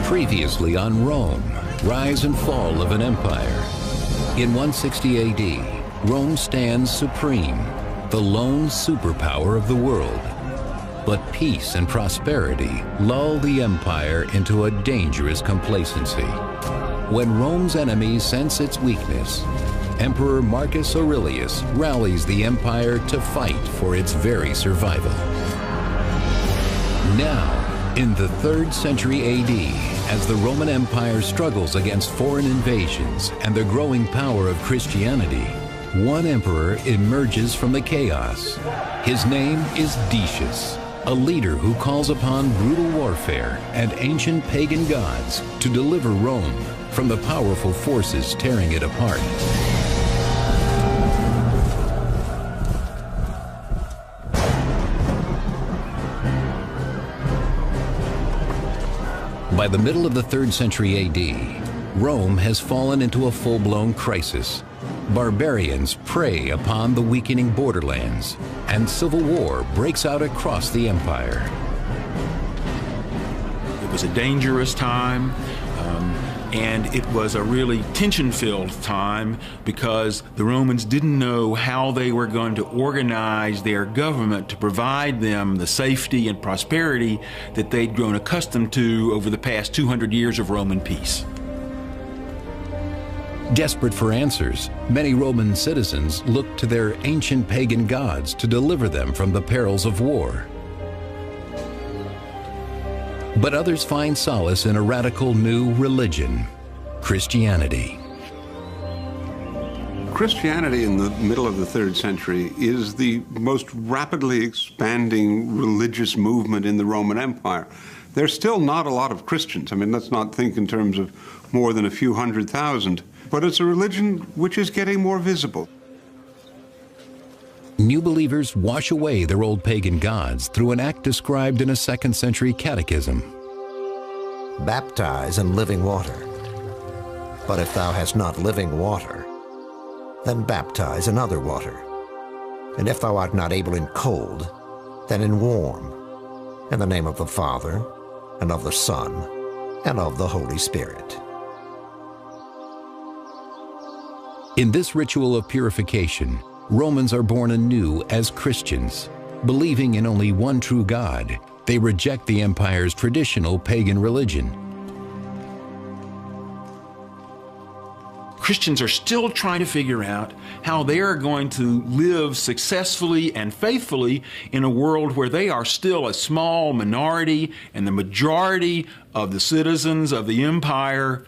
Previously on Rome, rise and fall of an empire. In 160 AD, Rome stands supreme, the lone superpower of the world. But peace and prosperity lull the empire into a dangerous complacency. When Rome's enemies sense its weakness, Emperor Marcus Aurelius rallies the empire to fight for its very survival. Now, in the 3rd century AD, as the Roman Empire struggles against foreign invasions and the growing power of Christianity, one emperor emerges from the chaos. His name is Decius, a leader who calls upon brutal warfare and ancient pagan gods to deliver Rome from the powerful forces tearing it apart. By the middle of the 3rd century AD, Rome has fallen into a full-blown crisis. Barbarians prey upon the weakening borderlands, and civil war breaks out across the empire. It was a dangerous time, and it was a really tension-filled time because the Romans didn't know how they were going to organize their government to provide them the safety and prosperity that they'd grown accustomed to over the past 200 years of Roman peace. Desperate for answers, many Roman citizens looked to their ancient pagan gods to deliver them from the perils of war. But others find solace in a radical new religion, Christianity. Christianity in the middle of the 3rd century is the most rapidly expanding religious movement in the Roman Empire. There's still not a lot of Christians. I mean, let's not think in terms of more than a few 100,000, but it's a religion which is getting more visible. New believers wash away their old pagan gods through an act described in a 2nd century catechism. Baptize in living water. But if thou hast not living water, then baptize in other water. And if thou art not able in cold, then in warm. In the name of the Father, and of the Son, and of the Holy Spirit. In this ritual of purification, Romans are born anew as Christians. Believing in only one true God, they reject the empire's traditional pagan religion. Christians are still trying to figure out how they are going to live successfully and faithfully in a world where they are still a small minority and the majority of the citizens of the empire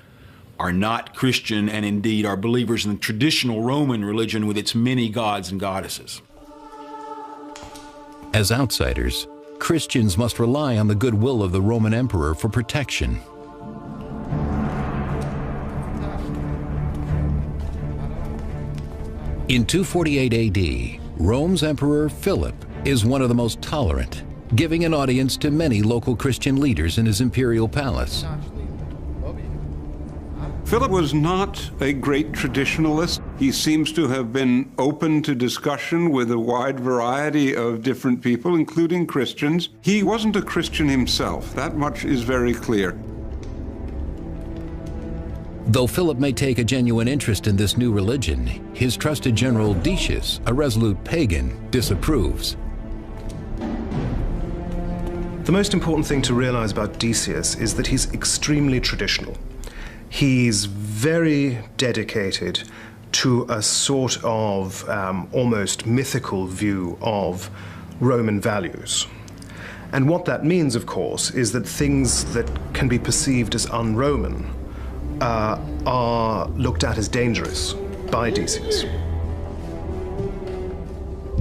are not Christian and indeed are believers in the traditional Roman religion with its many gods and goddesses. As outsiders, Christians must rely on the goodwill of the Roman emperor for protection. In 248 AD, Rome's Emperor Philip is one of the most tolerant, giving an audience to many local Christian leaders in his imperial palace. Philip was not a great traditionalist. He seems to have been open to discussion with a wide variety of different people, including Christians. He wasn't a Christian himself. That much is very clear. Though Philip may take a genuine interest in this new religion, his trusted general Decius, a resolute pagan, disapproves. The most important thing to realize about Decius is that he's extremely traditional. He's very dedicated to a sort of almost mythical view of Roman values. And what that means, of course, is that things that can be perceived as un-Roman are looked at as dangerous by Decius.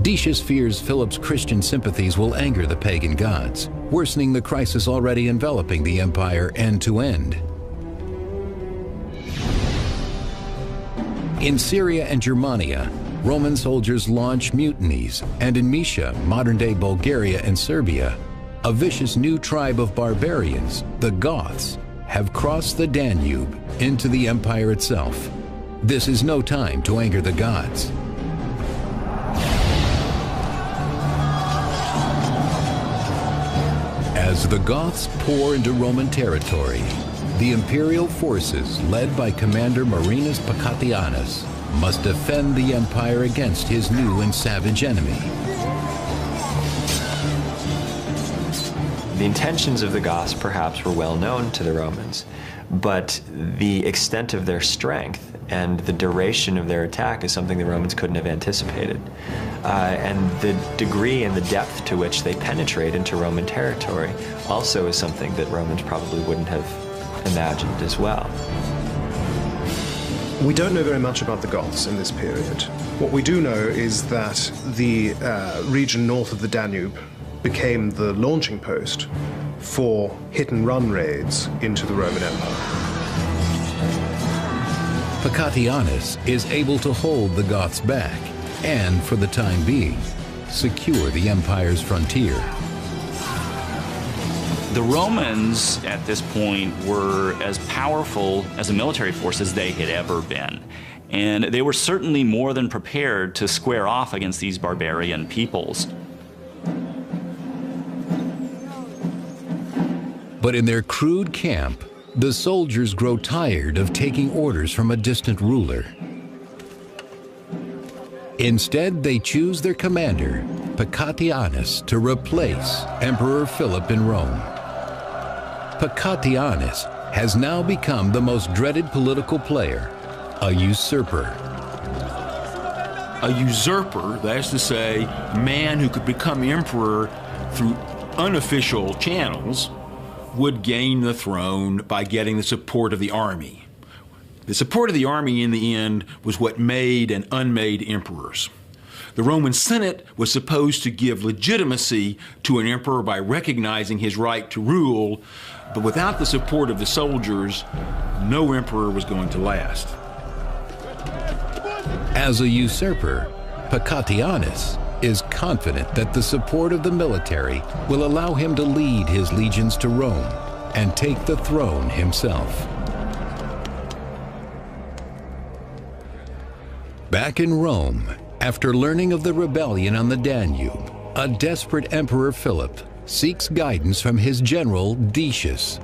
Decius fears Philip's Christian sympathies will anger the pagan gods, worsening the crisis already enveloping the empire end to end. In Syria and Germania, Roman soldiers launch mutinies, and in Mysia, modern-day Bulgaria and Serbia, a vicious new tribe of barbarians, the Goths, have crossed the Danube into the empire itself. This is no time to anger the gods. As the Goths pour into Roman territory, the imperial forces led by Commander Marinus Pacatianus must defend the empire against his new and savage enemy. The intentions of the Goths perhaps were well known to the Romans, but the extent of their strength and the duration of their attack is something the Romans couldn't have anticipated. And the degree and the depth to which they penetrate into Roman territory also is something that Romans probably wouldn't have imagined as well. We don't know very much about the Goths in this period. What we do know is that the region north of the Danube became the launching post for hit-and-run raids into the Roman Empire. Pacatianus is able to hold the Goths back and, for the time being, secure the empire's frontier. The Romans at this point were as powerful as a military force as they had ever been. And they were certainly more than prepared to square off against these barbarian peoples. But in their crude camp, the soldiers grow tired of taking orders from a distant ruler. Instead, they choose their commander, Pacatianus, to replace Emperor Philip in Rome. Pacatianus has now become the most dreaded political player, a usurper. A usurper, that is to say, a man who could become emperor through unofficial channels, would gain the throne by getting the support of the army. The support of the army in the end was what made and unmade emperors. The Roman Senate was supposed to give legitimacy to an emperor by recognizing his right to rule, but without the support of the soldiers, no emperor was going to last. As a usurper, Pacatianus is confident that the support of the military will allow him to lead his legions to Rome and take the throne himself. Back in Rome, after learning of the rebellion on the Danube, a desperate Emperor Philip seeks guidance from his general Decius.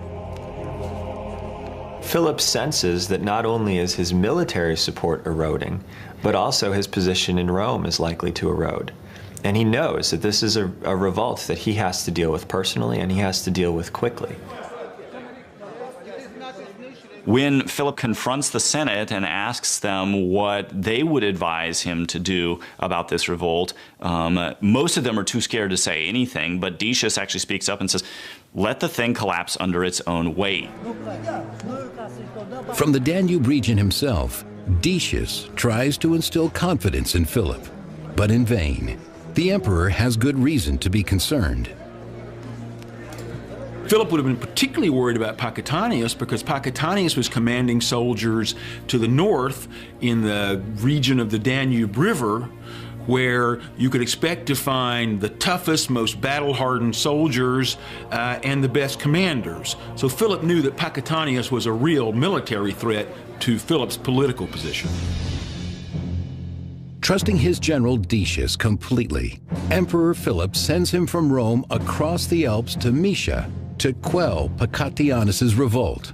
Philip senses that not only is his military support eroding, but also his position in Rome is likely to erode. And he knows that this is a revolt that he has to deal with personally and he has to deal with quickly. When Philip confronts the Senate and asks them what they would advise him to do about this revolt, most of them are too scared to say anything, but Decius actually speaks up and says, let the thing collapse under its own weight. From the Danube region himself, Decius tries to instill confidence in Philip, but in vain. The emperor has good reason to be concerned. Philip would have been particularly worried about Pacatianus because Pacatianus was commanding soldiers to the north in the region of the Danube River, where you could expect to find the toughest, most battle-hardened soldiers and the best commanders. So Philip knew that Pacatianus was a real military threat to Philip's political position. Trusting his general Decius completely, Emperor Philip sends him from Rome across the Alps to Moesia to quell Pacatianus's revolt.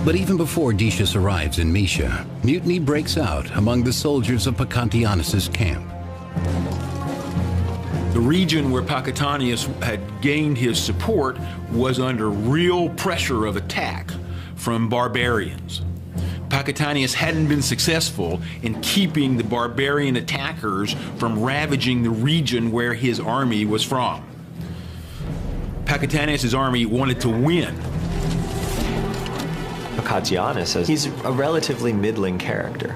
But even before Decius arrives in Moesia, mutiny breaks out among the soldiers of Pacatianus's camp. The region where Pacatianus had gained his support was under real pressure of attack from barbarians. Pacatianus hadn't been successful in keeping the barbarian attackers from ravaging the region where his army was from. Pacatianus's army wanted to win. Pacatianus, he's a relatively middling character.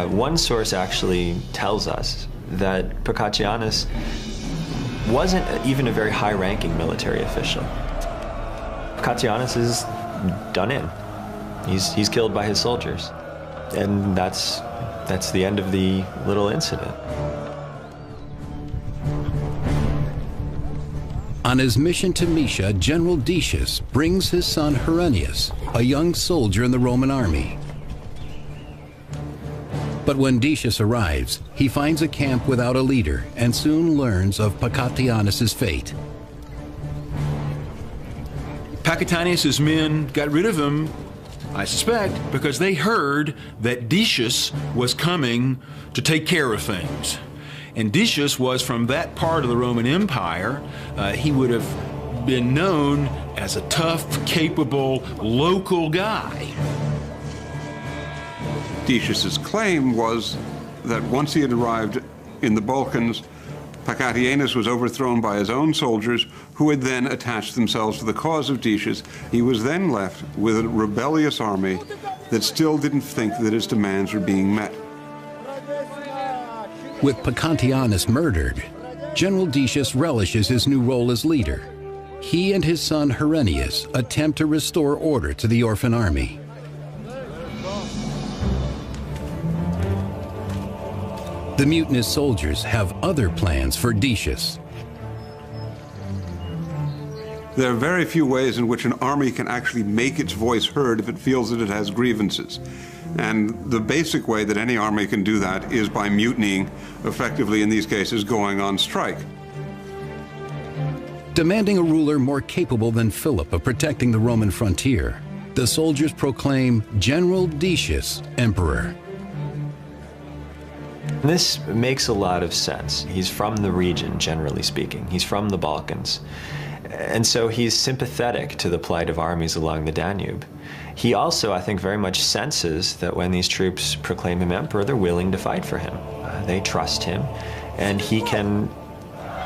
One source actually tells us that Pacatianus wasn't even a very high-ranking military official. Pacatianus is done in. He's killed by his soldiers. And that's the end of the little incident. On his mission to Moesia, General Decius brings his son Herennius, a young soldier in the Roman army. But when Decius arrives, he finds a camp without a leader and soon learns of Pacatianus' fate. Pacatianus' men got rid of him, I suspect, because they heard that Decius was coming to take care of things. And Decius was from that part of the Roman Empire. He would have been known as a tough, capable, local guy. Decius's claim was that once he had arrived in the Balkans, Pacatianus was overthrown by his own soldiers, who had then attached themselves to the cause of Decius. He was then left with a rebellious army that still didn't think that his demands were being met. With Pacatianus murdered, General Decius relishes his new role as leader. He and his son Herennius attempt to restore order to the orphan army. The mutinous soldiers have other plans for Decius. There are very few ways in which an army can actually make its voice heard if it feels that it has grievances. And the basic way that any army can do that is by mutinying, effectively in these cases going on strike. Demanding a ruler more capable than Philip of protecting the Roman frontier, the soldiers proclaim General Decius emperor. This makes a lot of sense. He's from the region, generally speaking. He's from the Balkans. And so he's sympathetic to the plight of armies along the Danube. He also, I think, very much senses that when these troops proclaim him emperor, they're willing to fight for him. They trust him, and he can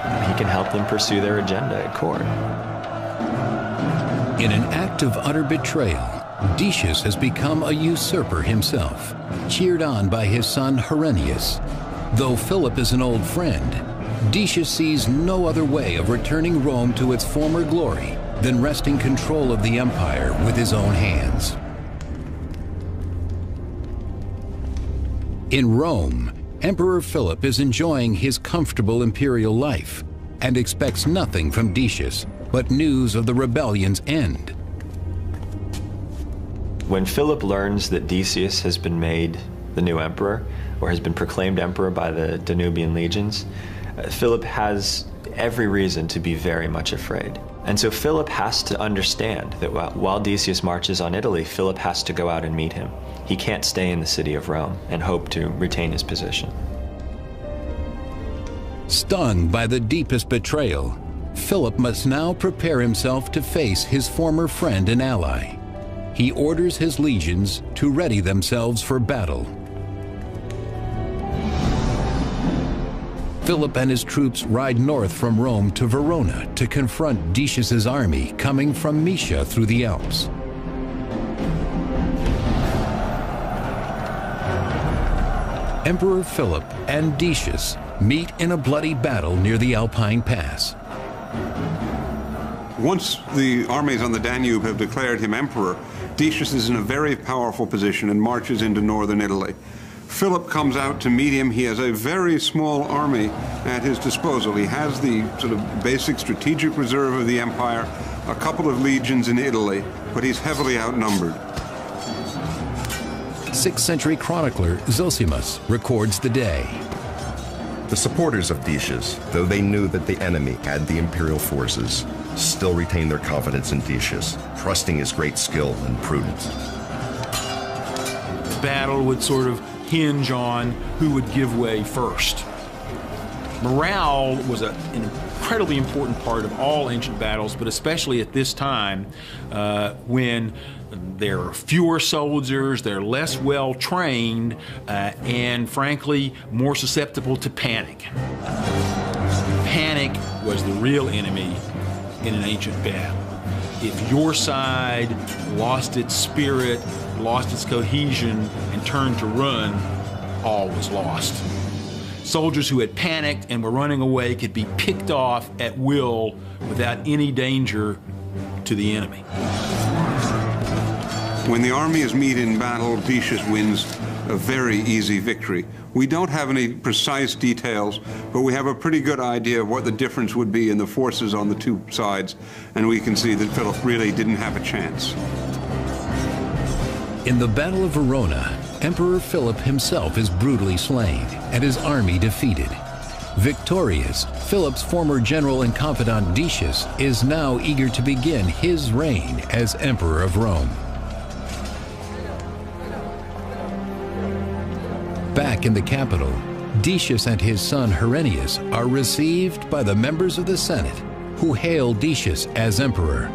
help them pursue their agenda at court. In an act of utter betrayal, Decius has become a usurper himself, cheered on by his son Herennius. Though Philip is an old friend, Decius sees no other way of returning Rome to its former glory than wresting control of the empire with his own hands. In Rome, Emperor Philip is enjoying his comfortable imperial life and expects nothing from Decius but news of the rebellion's end. When Philip learns that Decius has been made the new emperor, or has been proclaimed emperor by the Danubian legions, Philip has every reason to be very much afraid. And so Philip has to understand that while Decius marches on Italy, Philip has to go out and meet him. He can't stay in the city of Rome and hope to retain his position. Stung by the deepest betrayal, Philip must now prepare himself to face his former friend and ally. He orders his legions to ready themselves for battle. Philip and his troops ride north from Rome to Verona to confront Decius's army coming from Moesia through the Alps. Emperor Philip and Decius meet in a bloody battle near the Alpine Pass. Once the armies on the Danube have declared him emperor, Decius is in a very powerful position and marches into northern Italy. Philip comes out to meet him. He has a very small army at his disposal. He has the sort of basic strategic reserve of the empire, a couple of legions in Italy, but he's heavily outnumbered. 6th century chronicler Zosimus records the day. The supporters of Decius, though they knew that the enemy had the imperial forces, still retained their confidence in Decius, trusting his great skill and prudence. The battle would sort of hinge on who would give way first. Morale was an incredibly important part of all ancient battles, but especially at this time when there are fewer soldiers, they're less well trained, and frankly, more susceptible to panic. Panic was the real enemy in an ancient battle. If your side lost its spirit, lost its cohesion, and turned to run, all was lost. Soldiers who had panicked and were running away could be picked off at will without any danger to the enemy. When the armies meet in battle, Decius wins a very easy victory. We don't have any precise details, but we have a pretty good idea of what the difference would be in the forces on the two sides, and we can see that Philip really didn't have a chance. In the Battle of Verona, Emperor Philip himself is brutally slain and his army defeated. Victorious, Philip's former general and confidant Decius is now eager to begin his reign as Emperor of Rome. Back in the capital, Decius and his son Herennius are received by the members of the Senate, who hail Decius as emperor.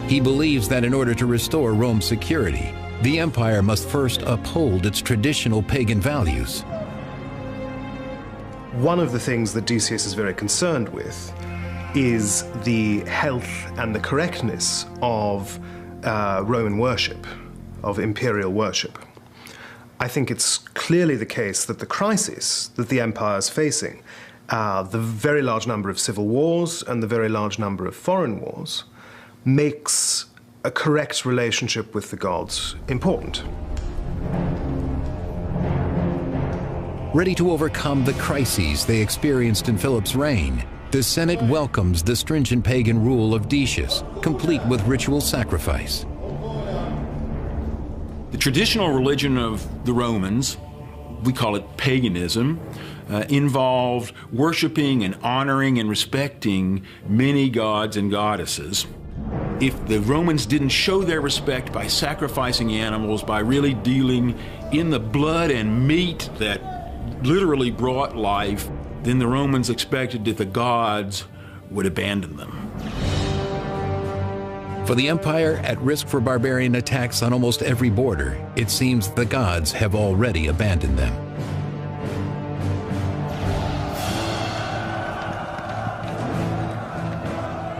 He believes that in order to restore Rome's security, the empire must first uphold its traditional pagan values. One of the things that Decius is very concerned with is the health and the correctness of Roman worship, of imperial worship. I think it's clearly the case that the crisis that the empire is facing, the very large number of civil wars and the very large number of foreign wars, makes a correct relationship with the gods important. Ready to overcome the crises they experienced in Philip's reign, the Senate welcomes the stringent pagan rule of Decius, complete with ritual sacrifice. The traditional religion of the Romans, we call it paganism, involved worshiping and honoring and respecting many gods and goddesses. If the Romans didn't show their respect by sacrificing animals, by really dealing in the blood and meat that literally brought life, then the Romans expected that the gods would abandon them. For the empire, at risk for barbarian attacks on almost every border, it seems the gods have already abandoned them.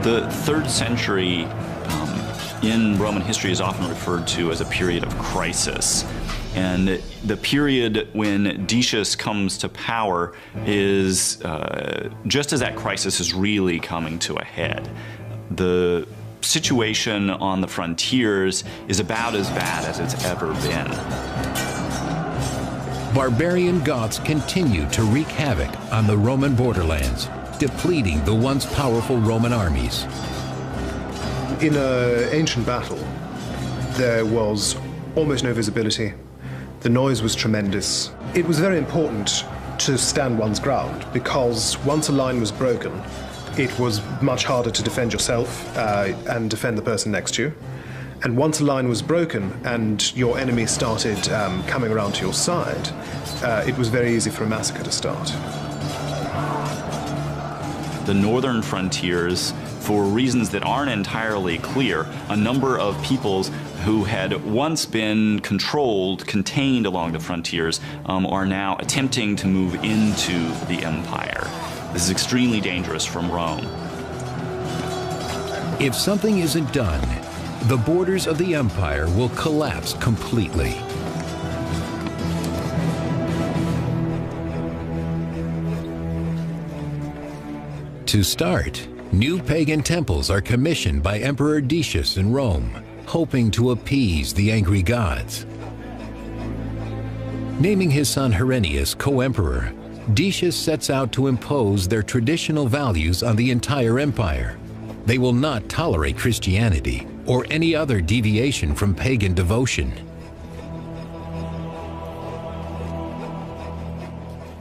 The 3rd century in Roman history is often referred to as a period of crisis. And the period when Decius comes to power is just as that crisis is really coming to a head. The situation on the frontiers is about as bad as it's ever been. Barbarian Goths continue to wreak havoc on the Roman borderlands, depleting the once powerful Roman armies. In an ancient battle, there was almost no visibility. The noise was tremendous. It was very important to stand one's ground, because once a line was broken, it was much harder to defend yourself and defend the person next to you. And once a line was broken and your enemy started coming around to your side, it was very easy for a massacre to start. The northern frontiers, for reasons that aren't entirely clear, a number of peoples who had once been contained along the frontiers, are now attempting to move into the empire. This is extremely dangerous from Rome. If something isn't done, the borders of the empire will collapse completely. To start, new pagan temples are commissioned by Emperor Decius in Rome, hoping to appease the angry gods. Naming his son Herennius co-emperor, Decius sets out to impose their traditional values on the entire empire. They will not tolerate Christianity or any other deviation from pagan devotion.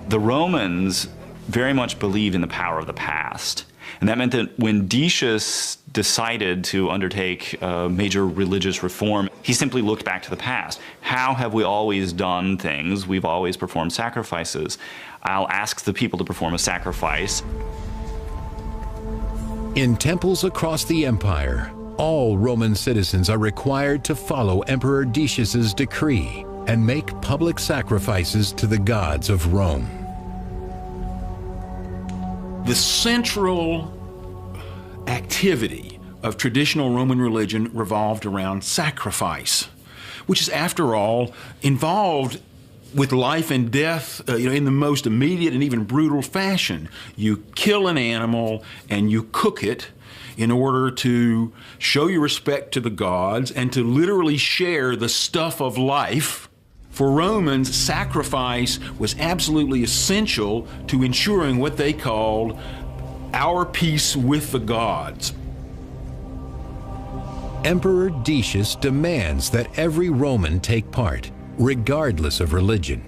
The Romans very much believe in the power of the past. And that meant that when Decius decided to undertake a major religious reform, he simply looked back to the past. How have we always done things? We've always performed sacrifices. I'll ask the people to perform a sacrifice. In temples across the empire, all Roman citizens are required to follow Emperor Decius's decree and make public sacrifices to the gods of Rome. The central activity of traditional Roman religion revolved around sacrifice, which is, after all, involved with life and death, in the most immediate and even brutal fashion. You kill an animal and you cook it in order to show your respect to the gods and to literally share the stuff of life. For Romans, sacrifice was absolutely essential to ensuring what they called our peace with the gods. Emperor Decius demands that every Roman take part, regardless of religion.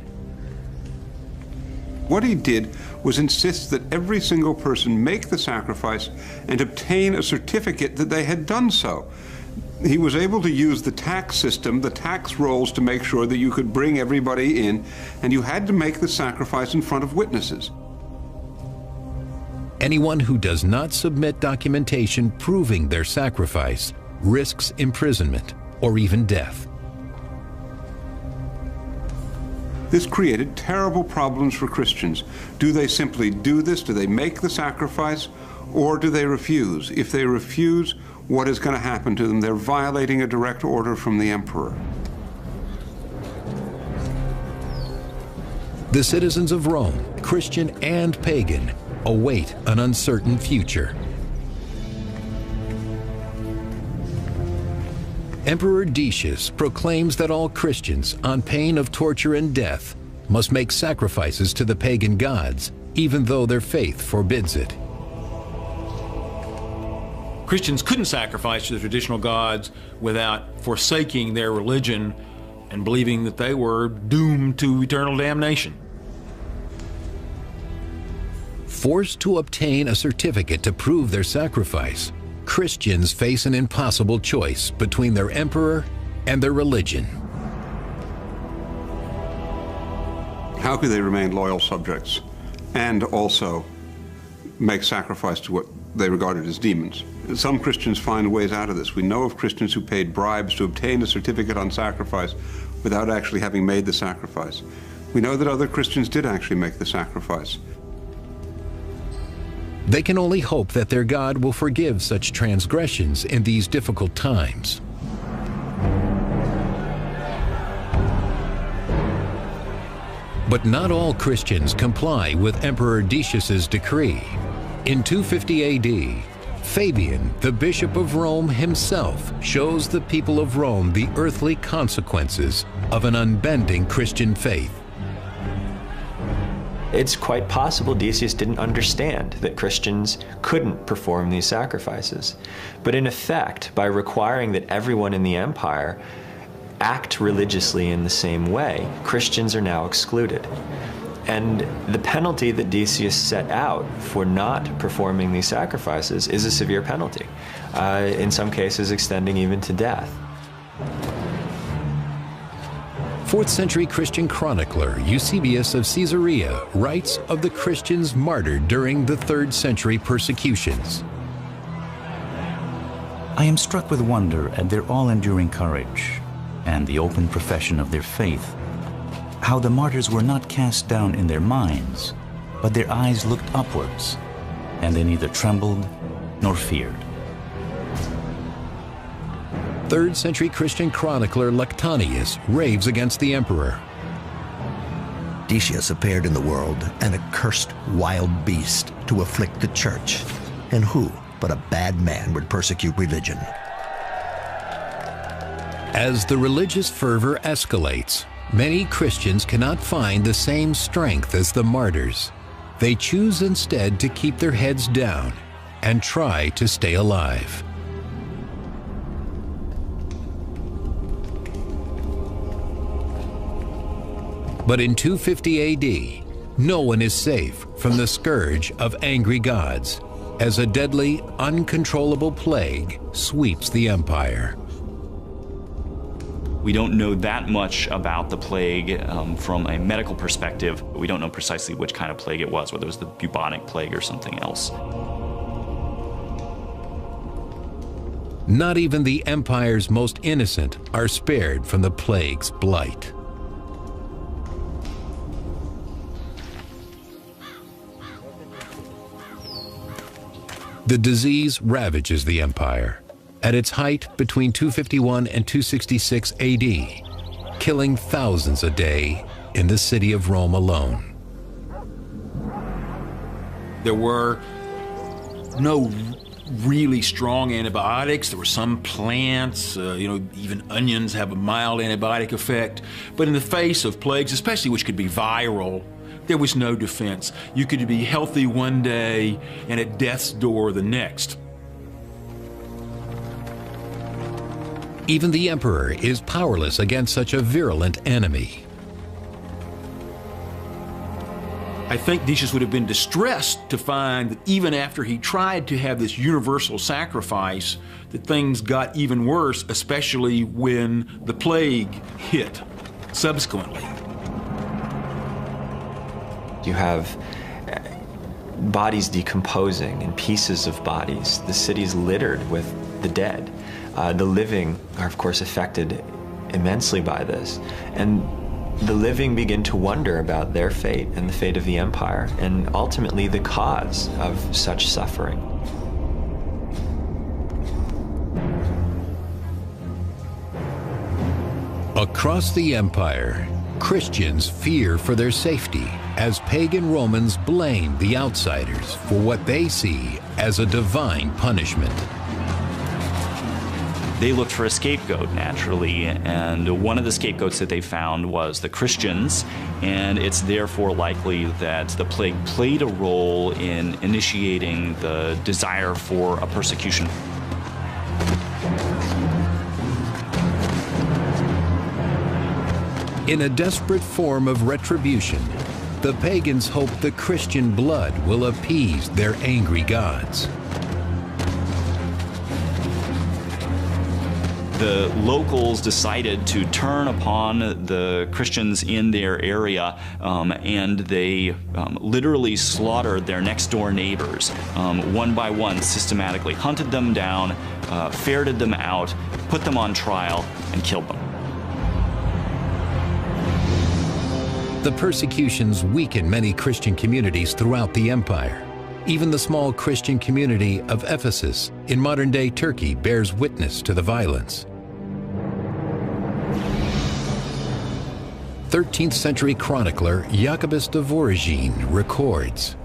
What he did was insist that every single person make the sacrifice and obtain a certificate that they had done so. He was able to use the tax system, the tax rolls, to make sure that you could bring everybody in, and you had to make the sacrifice in front of witnesses. Anyone who does not submit documentation proving their sacrifice risks imprisonment or even death. This created terrible problems for Christians. Do they simply do this? Do they make the sacrifice? Or do they refuse? If they refuse, what is going to happen to them? They're violating a direct order from the emperor. The citizens of Rome, Christian and pagan, await an uncertain future. Emperor Decius proclaims that all Christians, on pain of torture and death, must make sacrifices to the pagan gods, even though their faith forbids it. Christians couldn't sacrifice to the traditional gods without forsaking their religion and believing that they were doomed to eternal damnation. Forced to obtain a certificate to prove their sacrifice, Christians face an impossible choice between their emperor and their religion. How could they remain loyal subjects and also make sacrifice to what they regarded as demons? Some Christians find ways out of this. We know of Christians who paid bribes to obtain a certificate on sacrifice without actually having made the sacrifice. We know that other Christians did actually make the sacrifice. They can only hope that their God will forgive such transgressions in these difficult times. But not all Christians comply with Emperor Decius's decree. In 250 AD, Fabian, the Bishop of Rome himself, shows the people of Rome the earthly consequences of an unbending Christian faith. It's quite possible Decius didn't understand that Christians couldn't perform these sacrifices. But in effect, by requiring that everyone in the empire act religiously in the same way, Christians are now excluded. And the penalty that Decius set out for not performing these sacrifices is a severe penalty, in some cases extending even to death. 4th century Christian chronicler Eusebius of Caesarea writes of the Christians martyred during the 3rd century persecutions. I am struck with wonder at their all-enduring courage and the open profession of their faith, how the martyrs were not cast down in their minds, but their eyes looked upwards, and they neither trembled nor feared. 3rd century Christian chronicler Lactantius raves against the emperor. Decius appeared in the world an accursed wild beast to afflict the church, and who but a bad man would persecute religion? As the religious fervor escalates, many Christians cannot find the same strength as the martyrs. They choose instead to keep their heads down and try to stay alive. But in 250 AD, no one is safe from the scourge of angry gods, as a deadly, uncontrollable plague sweeps the empire. We don't know that much about the plague from a medical perspective. We don't know precisely which kind of plague it was, whether it was the bubonic plague or something else. Not even the empire's most innocent are spared from the plague's blight. The disease ravages the empire, at its height between 251 and 266 AD, killing thousands a day in the city of Rome alone. There were no really strong antibiotics. There were some plants, even onions have a mild antibiotic effect. But in the face of plagues, especially which could be viral, there was no defense. You could be healthy one day and at death's door the next. Even the emperor is powerless against such a virulent enemy. I think Decius would have been distressed to find that even after he tried to have this universal sacrifice, that things got even worse, especially when the plague hit subsequently. You have bodies decomposing and pieces of bodies. The city's littered with the dead. The living are, of course, affected immensely by this. And the living begin to wonder about their fate and the fate of the empire, and ultimately the cause of such suffering. Across the empire, Christians fear for their safety as pagan Romans blame the outsiders for what they see as a divine punishment. They looked for a scapegoat, naturally, and one of the scapegoats that they found was the Christians, and it's therefore likely that the plague played a role in initiating the desire for a persecution. In a desperate form of retribution, the pagans hope the Christian blood will appease their angry gods. The locals decided to turn upon the Christians in their area, and they literally slaughtered their next door neighbors, one by one, systematically hunted them down, ferreted them out, put them on trial, and killed them. The persecutions weaken many Christian communities throughout the empire. Even the small Christian community of Ephesus in modern-day Turkey bears witness to the violence. 13th century chronicler Jacobus de Voragine records,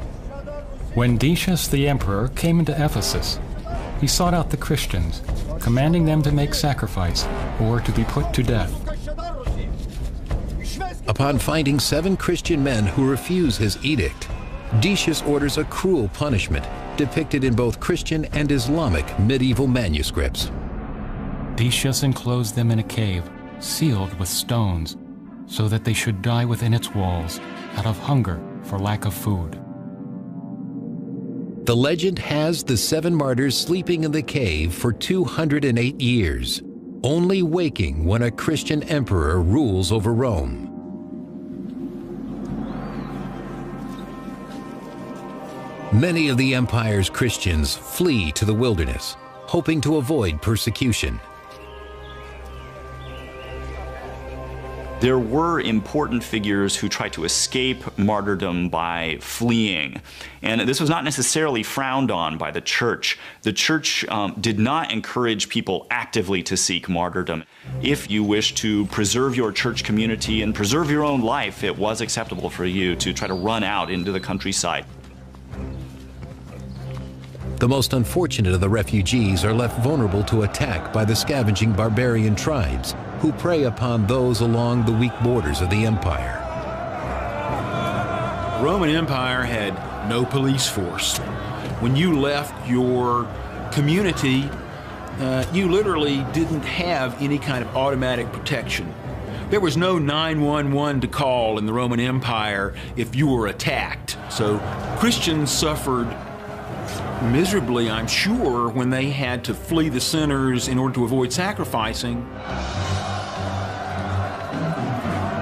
"When Decius the emperor came into Ephesus, he sought out the Christians, commanding them to make sacrifice or to be put to death. Upon finding 7 Christian men who refuse his edict, Decius orders a cruel punishment depicted in both Christian and Islamic medieval manuscripts. Decius enclosed them in a cave, sealed with stones, so that they should die within its walls out of hunger for lack of food." The legend has the 7 martyrs sleeping in the cave for 208 years, only waking when a Christian emperor rules over Rome. Many of the empire's Christians flee to the wilderness, hoping to avoid persecution. There were important figures who tried to escape martyrdom by fleeing. And this was not necessarily frowned on by the church. The church did not encourage people actively to seek martyrdom. If you wish to preserve your church community and preserve your own life, it was acceptable for you to try to run out into the countryside. The most unfortunate of the refugees are left vulnerable to attack by the scavenging barbarian tribes who prey upon those along the weak borders of the empire. The Roman Empire had no police force. When you left your community, you literally didn't have any kind of automatic protection. There was no 911 to call in the Roman Empire if you were attacked. So Christians suffered miserably, I'm sure, when they had to flee the centers in order to avoid sacrificing.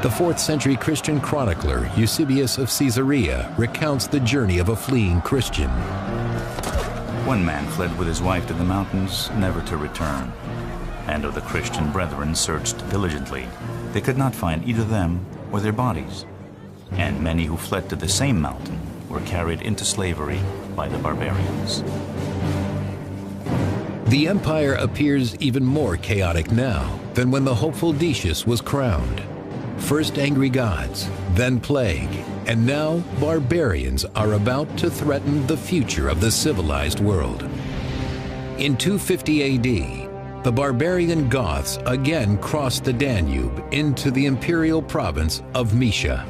The 4th century Christian chronicler Eusebius of Caesarea recounts the journey of a fleeing Christian. One man fled with his wife to the mountains, never to return. And of the Christian brethren searched diligently. They could not find either them or their bodies. And many who fled to the same mountain were carried into slavery by the barbarians. The empire appears even more chaotic now than when the hopeful Decius was crowned. First angry gods, then plague, and now barbarians are about to threaten the future of the civilized world. In 250 AD, the barbarian Goths again crossed the Danube into the imperial province of Moesia.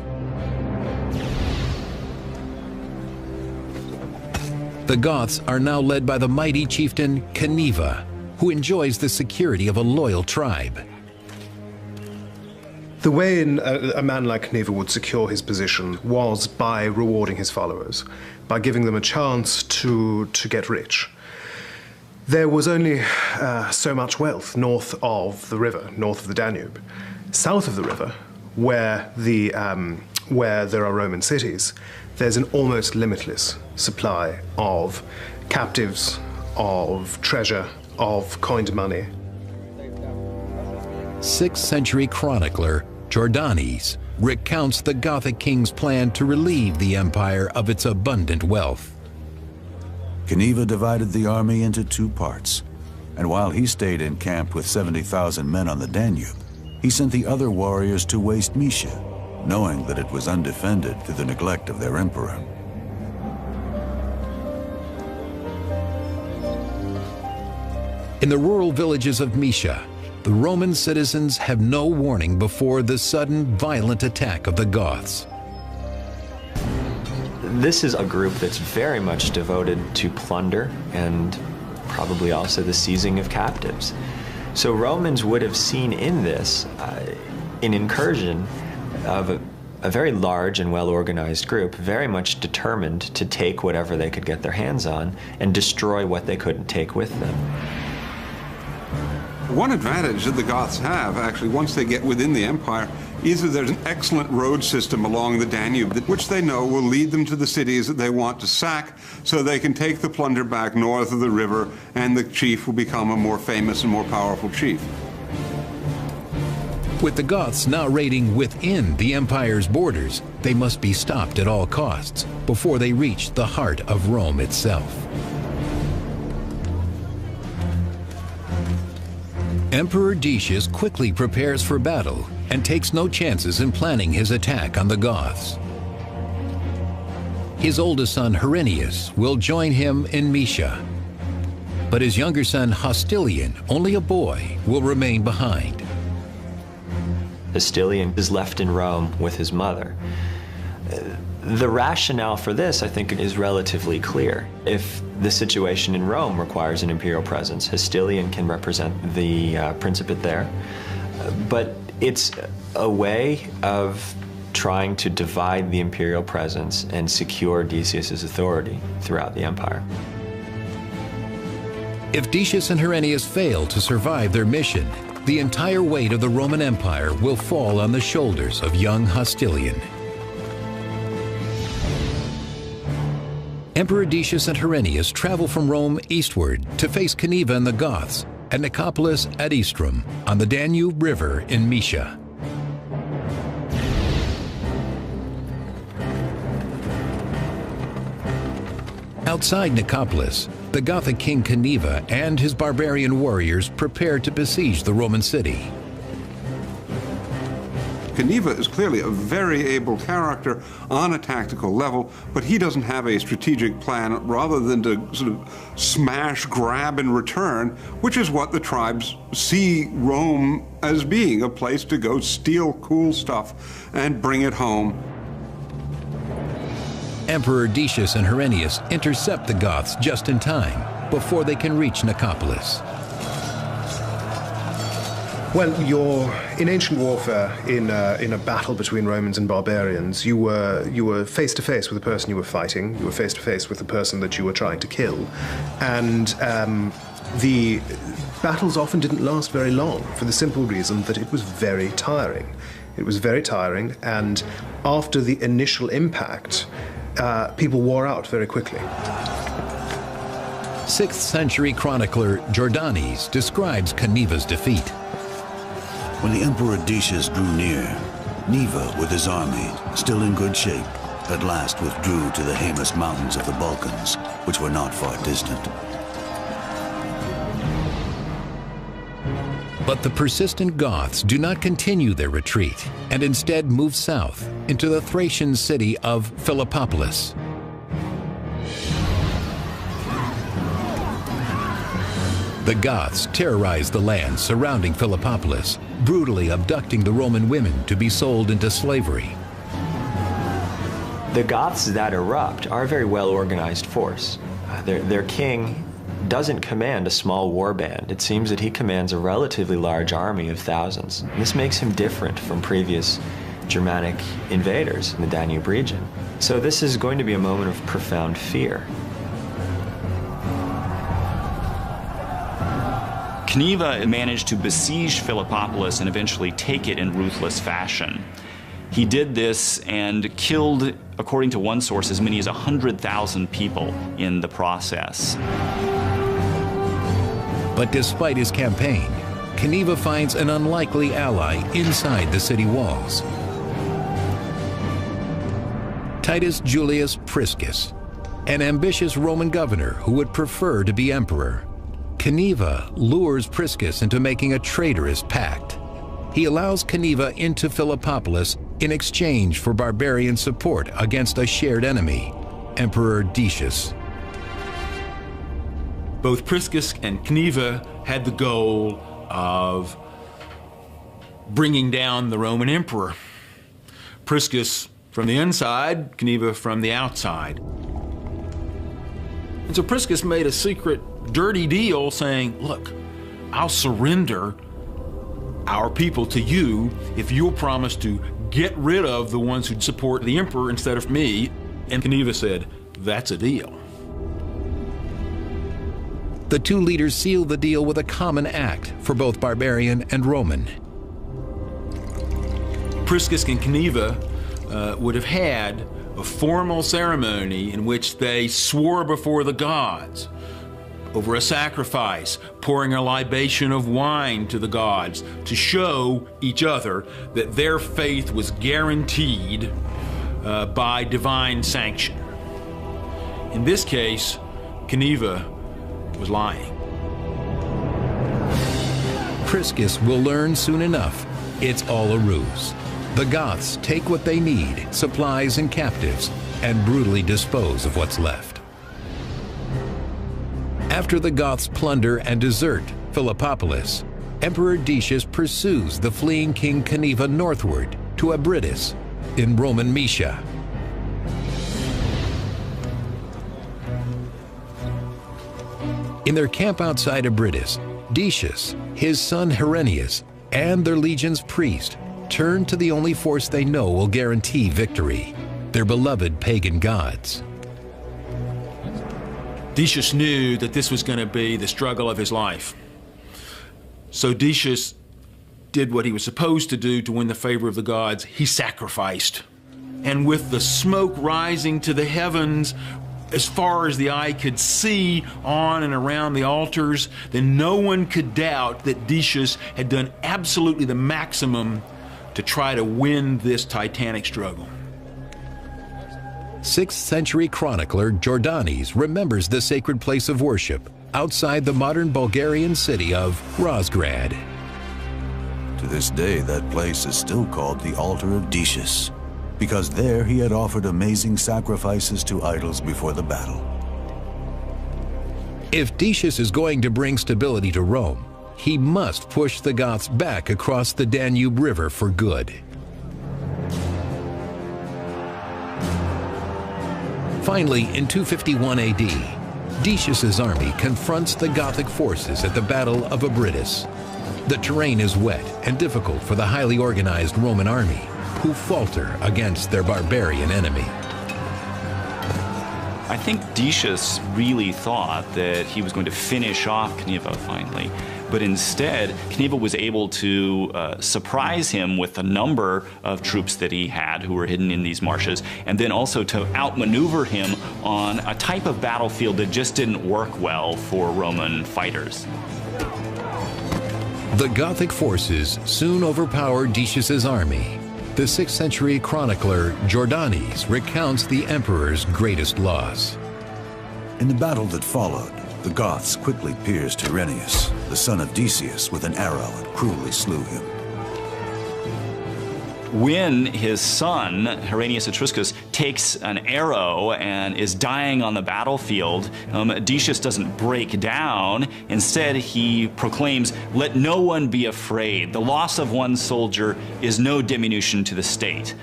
The Goths are now led by the mighty chieftain Caneva, who enjoys the security of a loyal tribe. The way a man like Cniva would secure his position was by rewarding his followers, by giving them a chance to get rich. There was only so much wealth north of the river, north of the Danube. South of the river, where there are Roman cities, there's an almost limitless supply of captives, of treasure, of coined money. 6th century chronicler Jordanes recounts the Gothic king's plan to relieve the empire of its abundant wealth. Cniva divided the army into 2 parts, and while he stayed in camp with 70,000 men on the Danube, he sent the other warriors to waste Mysia, knowing that it was undefended through the neglect of their emperor. In the rural villages of Mysia, the Roman citizens have no warning before the sudden, violent attack of the Goths. This is a group that's very much devoted to plunder and probably also the seizing of captives. So Romans would have seen in this an incursion of a very large and well-organized group, very much determined to take whatever they could get their hands on and destroy what they couldn't take with them. One advantage that the Goths have, actually, once they get within the empire, is that there's an excellent road system along the Danube, which they know will lead them to the cities that they want to sack, so they can take the plunder back north of the river, and the chief will become a more famous and more powerful chief. With the Goths now raiding within the empire's borders, they must be stopped at all costs before they reach the heart of Rome itself. Emperor Decius quickly prepares for battle and takes no chances in planning his attack on the Goths. His oldest son Herennius will join him in Mysia, but his younger son Hostilian, only a boy, will remain behind. Hostilian is left in Rome with his mother. The rationale for this, I think, is relatively clear. If the situation in Rome requires an imperial presence, Hostilian can represent the Principate there. But it's a way of trying to divide the imperial presence and secure Decius's authority throughout the empire. If Decius and Herennius fail to survive their mission, the entire weight of the Roman Empire will fall on the shoulders of young Hostilian. Emperor Decius and Herennius travel from Rome eastward to face Cniva and the Goths at Nicopolis ad Istrum on the Danube River in Mysia. Outside Nicopolis, the Gothic king Cniva and his barbarian warriors prepare to besiege the Roman city. Cniva is clearly a very able character on a tactical level, but he doesn't have a strategic plan rather than to sort of smash, grab, and return, which is what the tribes see Rome as being, a place to go steal cool stuff and bring it home. Emperor Decius and Herennius intercept the Goths just in time before they can reach Nicopolis. Well, in ancient warfare, in a battle between Romans and barbarians, you were face to face with the person you were fighting. You were face to face with the person that you were trying to kill, and the battles often didn't last very long for the simple reason that it was very tiring. It was very tiring, and after the initial impact, people wore out very quickly. 6th century chronicler Jordanes describes Cniva's defeat. When the Emperor Decius drew near, Cniva, with his army, still in good shape, at last withdrew to the Haemus Mountains of the Balkans, which were not far distant. But the persistent Goths do not continue their retreat and instead move south into the Thracian city of Philippopolis. The Goths terrorize the land surrounding Philippopolis, brutally abducting the Roman women to be sold into slavery. The Goths that erupt are a very well-organized force. Their king doesn't command a small war band. It seems that he commands a relatively large army of thousands. And this makes him different from previous Germanic invaders in the Danube region. So this is going to be a moment of profound fear. Cniva managed to besiege Philippopolis and eventually take it in ruthless fashion. He did this and killed, according to one source, as many as 100,000 people in the process. But despite his campaign, Cniva finds an unlikely ally inside the city walls. Titus Julius Priscus, an ambitious Roman governor who would prefer to be emperor. Cniva lures Priscus into making a traitorous pact. He allows Cniva into Philippopolis in exchange for barbarian support against a shared enemy, Emperor Decius. Both Priscus and Cniva had the goal of bringing down the Roman emperor. Priscus from the inside, Cniva from the outside. And so Priscus made a secret, dirty deal saying, look, I'll surrender our people to you if you'll promise to get rid of the ones who'd support the emperor instead of me. And Cniva said, that's a deal. The two leaders sealed the deal with a common act for both barbarian and Roman. Priscus and Cniva would have had a formal ceremony in which they swore before the gods over a sacrifice, pouring a libation of wine to the gods to show each other that their faith was guaranteed by divine sanction. In this case, Cniva was lying. Priscus will learn soon enough it's all a ruse. The Goths take what they need, supplies and captives, and brutally dispose of what's left. After the Goths plunder and desert Philippopolis, Emperor Decius pursues the fleeing King Cniva northward to Abritus in Roman Moesia. In their camp outside Abritus, Decius, his son Herennius, and their legion's priest turn to the only force they know will guarantee victory, their beloved pagan gods. Decius knew that this was going to be the struggle of his life. So Decius did what he was supposed to do to win the favor of the gods. He sacrificed. And with the smoke rising to the heavens, as far as the eye could see on and around the altars, then no one could doubt that Decius had done absolutely the maximum to try to win this titanic struggle. 6th century chronicler Jordanes remembers the sacred place of worship outside the modern Bulgarian city of Razgrad. To this day, that place is still called the Altar of Decius, because there he had offered amazing sacrifices to idols before the battle. If Decius is going to bring stability to Rome, he must push the Goths back across the Danube River for good. Finally, in 251 AD, Decius's army confronts the Gothic forces at the Battle of Abritus. The terrain is wet and difficult for the highly organized Roman army, who falter against their barbarian enemy. I think Decius really thought that he was going to finish off Cniva finally, but instead Cniva was able to surprise him with a number of troops that he had who were hidden in these marshes, and then also to outmaneuver him on a type of battlefield that just didn't work well for Roman fighters. The Gothic forces soon overpower Decius's army. The 6th century chronicler Jordanes recounts the emperor's greatest loss. In the battle that followed, the Goths quickly pierced Herennius, the son of Decius, with an arrow and cruelly slew him. When his son, Herennius Etruscus, takes an arrow and is dying on the battlefield, Decius doesn't break down. Instead, he proclaims, "Let no one be afraid. The loss of one soldier is no diminution to the state."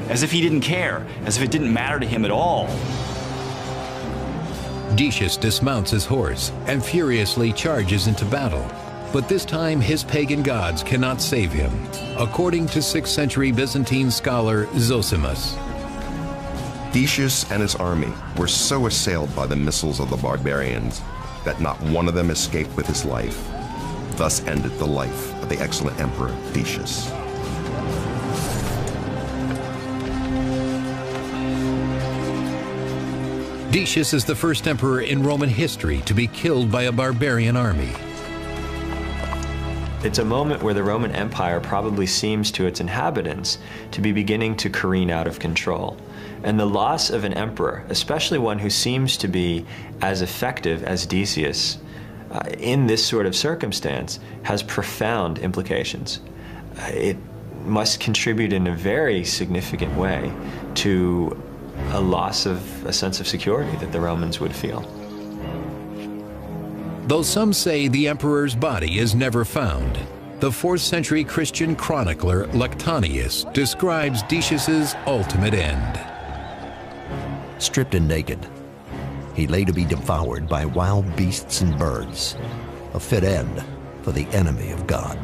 As if he didn't care, as if it didn't matter to him at all. Decius dismounts his horse and furiously charges into battle. But this time his pagan gods cannot save him, according to 6th century Byzantine scholar Zosimus. Decius and his army were so assailed by the missiles of the barbarians that not one of them escaped with his life. Thus ended the life of the excellent emperor Decius. Decius is the first emperor in Roman history to be killed by a barbarian army. It's a moment where the Roman Empire probably seems to its inhabitants to be beginning to careen out of control. And the loss of an emperor, especially one who seems to be as effective as Decius, in this sort of circumstance, has profound implications. It must contribute in a very significant way to a loss of a sense of security that the Romans would feel. Though some say the emperor's body is never found, the 4th century Christian chronicler Lactantius describes Decius's ultimate end. Stripped and naked, he lay to be devoured by wild beasts and birds, a fit end for the enemy of God.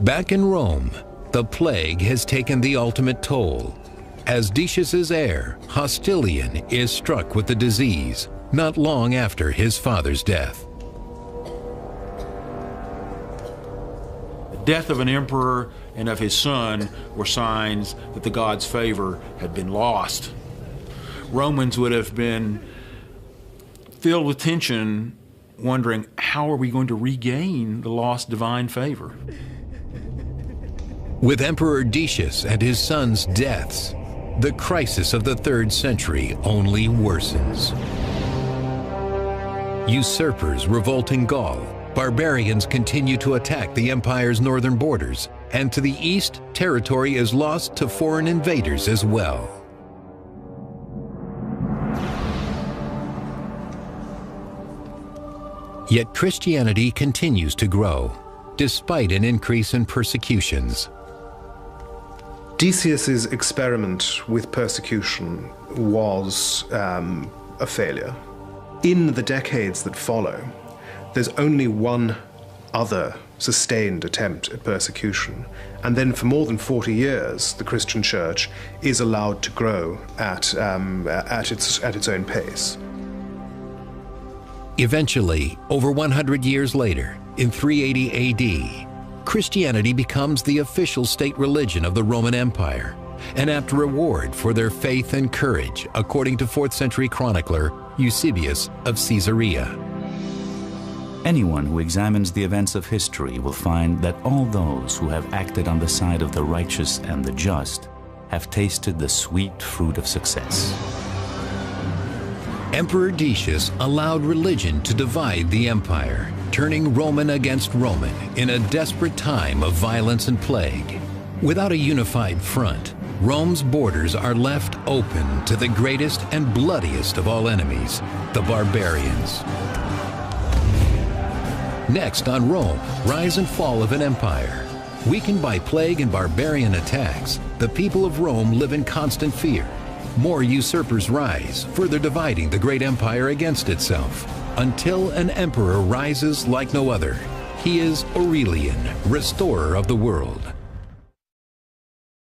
Back in Rome, the plague has taken the ultimate toll, as Decius's heir, Hostilian, is struck with the disease not long after his father's death. The death of an emperor and of his son were signs that the God's favor had been lost. Romans would have been filled with tension, wondering, how are we going to regain the lost divine favor? With Emperor Decius and his son's deaths, the crisis of the 3rd century only worsens. Usurpers revolt in Gaul, barbarians continue to attack the empire's northern borders, and to the east, territory is lost to foreign invaders as well. Yet Christianity continues to grow, despite an increase in persecutions. Decius's experiment with persecution was a failure. In the decades that follow, there's only one other sustained attempt at persecution, and then for more than 40 years, the Christian Church is allowed to grow at its own pace. Eventually, over 100 years later, in 380 AD, Christianity becomes the official state religion of the Roman Empire, an apt reward for their faith and courage, according to 4th century chronicler Eusebius of Caesarea. Anyone who examines the events of history will find that all those who have acted on the side of the righteous and the just have tasted the sweet fruit of success. Emperor Decius allowed religion to divide the empire, turning Roman against Roman in a desperate time of violence and plague. Without a unified front, Rome's borders are left open to the greatest and bloodiest of all enemies, the barbarians. Next on Rome, rise and fall of an empire. Weakened by plague and barbarian attacks, the people of Rome live in constant fear. More usurpers rise, further dividing the great empire against itself, until an emperor rises like no other. He is Aurelian, restorer of the world.